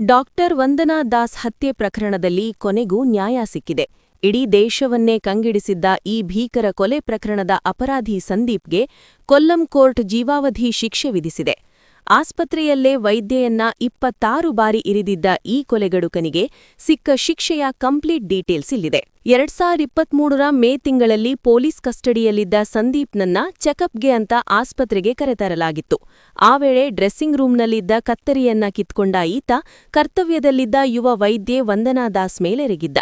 Doctor ವಂದನಾ ದಾಸ್ ಹತ್ಯೆ ಪ್ರಕರಣದಲ್ಲಿ ಕೊನೆಗೂ ನ್ಯಾಯ ಸಿಕ್ಕಿದೆ. ಇಡೀ ದೇಶವನ್ನೇ ಕಂಗೆಡಿಸಿದ್ದ ಈ ಭೀಕರ ಕೊಲೆ ಪ್ರಕರಣದ ಅಪರಾಧಿ ಸಂದೀಪ್ಗೆ ಕೊಲ್ಲಂ ಕೋರ್ಟ್ ಜೀವಾವಧಿ ಶಿಕ್ಷೆ ವಿಧಿಸಿದೆ. ಆಸ್ಪತ್ರೆಯಲ್ಲೇ ವೈದ್ಯೆಯನ್ನ 26 ಬಾರಿ ಇರಿದಿದ್ದ ಈ ಕೊಲೆಗಡುಕನಿಗೆ ಸಿಕ್ಕ ಶಿಕ್ಷೆಯ ಕಂಪ್ಲೀಟ್ ಡೀಟೇಲ್ಸ್ ಇಲ್ಲಿದೆ. 2023ರ ಮೇ ತಿಂಗಳಲ್ಲಿ ಪೊಲೀಸ್ ಕಸ್ಟಡಿಯಲ್ಲಿದ್ದ ಸಂದೀಪ್ನನ್ನ ಚೆಕಪ್ಗೆ ಅಂತ ಆಸ್ಪತ್ರೆಗೆ ಕರೆತರಲಾಗಿತ್ತು. ಆ ವೇಳೆ ಡ್ರೆಸ್ಸಿಂಗ್ ರೂಂನಲ್ಲಿದ್ದ ಕತ್ತರಿಯನ್ನ ಕಿತ್ಕೊಂಡ ಈತ ಕರ್ತವ್ಯದಲ್ಲಿದ್ದ ಯುವ ವೈದ್ಯೆ ವಂದನಾ ದಾಸ್ ಮೇಲೆರಗಿದ್ದ.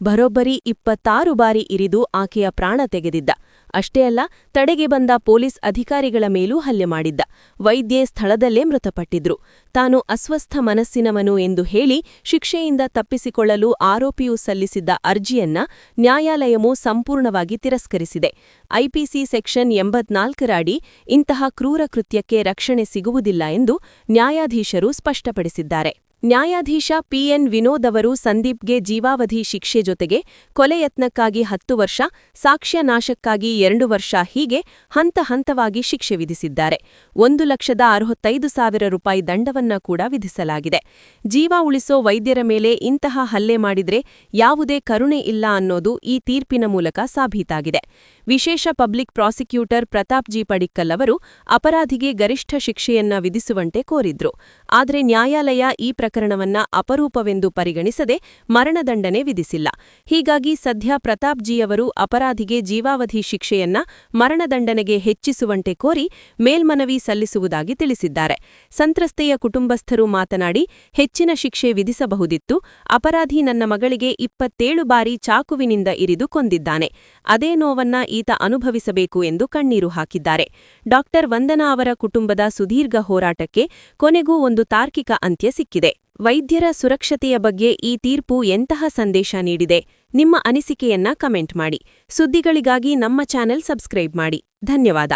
ಬರೋಬ್ಬರಿ 26 ಬಾರಿ ಇರಿದು ಆಕೆಯ ಪ್ರಾಣ ತೆಗೆದಿದ್ದ. ಅಷ್ಟೇ ಅಲ್ಲ, ತಡೆಗೆ ಬಂದ ಪೊಲೀಸ್ ಅಧಿಕಾರಿಗಳ ಮೇಲೂ ಹಲ್ಲೆ ಮಾಡಿದ್ದ. ವೈದ್ಯೆ ಸ್ಥಳದಲ್ಲೇ ಮೃತಪಟ್ಟಿದ್ರು. ತಾನು ಅಸ್ವಸ್ಥ ಮನಸ್ಸಿನವನು ಎಂದು ಹೇಳಿ ಶಿಕ್ಷೆಯಿಂದ ತಪ್ಪಿಸಿಕೊಳ್ಳಲು ಆರೋಪಿಯು ಸಲ್ಲಿಸಿದ್ದ ಅರ್ಜಿಯನ್ನ ನ್ಯಾಯಾಲಯವು ಸಂಪೂರ್ಣವಾಗಿ ತಿರಸ್ಕರಿಸಿದೆ. ಐಪಿಸಿ ಸೆಕ್ಷನ್ 84ರ ಅಡಿ ಇಂತಹ ಕ್ರೂರ ಕೃತ್ಯಕ್ಕೆ ರಕ್ಷಣೆ ಸಿಗುವುದಿಲ್ಲ ಎಂದು ನ್ಯಾಯಾಧೀಶರು ಸ್ಪಷ್ಟಪಡಿಸಿದ್ದಾರೆ. ನ್ಯಾಯಾಧೀಶ ಪಿಎನ್ ವಿನೋದ್ ಅವರು ಸಂದೀಪ್ಗೆ ಜೀವಾವಧಿ ಶಿಕ್ಷೆ ಜೊತೆಗೆ ಕೊಲೆಯತ್ನಕ್ಕಾಗಿ 10 ವರ್ಷ, ಸಾಕ್ಷ್ಯ ನಾಶಕ್ಕಾಗಿ 2 ವರ್ಷ ಹೀಗೆ ಹಂತ ಹಂತವಾಗಿ ಶಿಕ್ಷೆ ವಿಧಿಸಿದ್ದಾರೆ. 1,65,000 ರೂಪಾಯಿ ದಂಡವನ್ನ ಕೂಡ ವಿಧಿಸಲಾಗಿದೆ. ಜೀವ ಉಳಿಸೋ ವೈದ್ಯರ ಮೇಲೆ ಇಂತಹ ಹಲ್ಲೆ ಮಾಡಿದ್ರೆ ಯಾವುದೇ ಕರುಣೆ ಇಲ್ಲ ಅನ್ನೋದು ಈ ತೀರ್ಪಿನ ಮೂಲಕ ಸಾಬೀತಾಗಿದೆ. ವಿಶೇಷ public prosecutor Pratap G Padikkal ಅವರು ಅಪರಾಧಿಗೆ ಗರಿಷ್ಠ ಶಿಕ್ಷೆಯನ್ನ ವಿಧಿಸುವಂತೆ ಕೋರಿದ್ರು. ಆದರೆ ನ್ಯಾಯಾಲಯ ಈ ಪ್ರಕರಣವನ್ನ ಅಪರೂಪವೆಂದು ಪರಿಗಣಿಸದೆ ಮರಣದಂಡನೆ ವಿಧಿಸಿಲ್ಲ. ಹೀಗಾಗಿ ಸದ್ಯ ಪ್ರತಾಪ್ ಜಿಯವರು ಅಪರಾಧಿಗೆ ಜೀವಾವಧಿ ಶಿಕ್ಷೆಯನ್ನ ಮರಣದಂಡನೆಗೆ ಹೆಚ್ಚಿಸುವಂತೆ ಕೋರಿ ಮೇಲ್ಮನವಿ ಸಲ್ಲಿಸುವುದಾಗಿ ತಿಳಿಸಿದ್ದಾರೆ. ಸಂತ್ರಸ್ತೆಯ ಕುಟುಂಬಸ್ಥರು ಮಾತನಾಡಿ, ಹೆಚ್ಚಿನ ಶಿಕ್ಷೆ ವಿಧಿಸಬಹುದಿತ್ತು. ಅಪರಾಧಿ ನನ್ನ ಮಗಳಿಗೆ 27 ಬಾರಿ ಚಾಕುವಿನಿಂದ ಇರಿದು ಕೊಂದಿದ್ದಾನೆ. ಅದೇ ನೋವನ್ನ ಈತ ಅನುಭವಿಸಬೇಕು ಎಂದು ಕಣ್ಣೀರು ಹಾಕಿದ್ದಾರೆ. ಡಾಕ್ಟರ್ ವಂದನಾ ಅವರ ಕುಟುಂಬದ ಸುದೀರ್ಘ ಹೋರಾಟಕ್ಕೆ ಕೊನೆಗೂ ಒಂದು ತಾರ್ಕಿಕ ಅಂತ್ಯ ಸಿಕ್ಕಿದೆ. ವೈದ್ಯರ ಸುರಕ್ಷತೆಯ ಬಗ್ಗೆ ಈ ತೀರ್ಪು ಎಂತಹ ಸಂದೇಶ ನೀಡಿದೆ? ನಿಮ್ಮ ಅನಿಸಿಕೆಯನ್ನ ಕಮೆಂಟ್ ಮಾಡಿ. ಸುದ್ದಿಗಳಿಗಾಗಿ ನಮ್ಮ ಚಾನೆಲ್ ಸಬ್ಸ್ಕ್ರೈಬ್ ಮಾಡಿ. ಧನ್ಯವಾದ.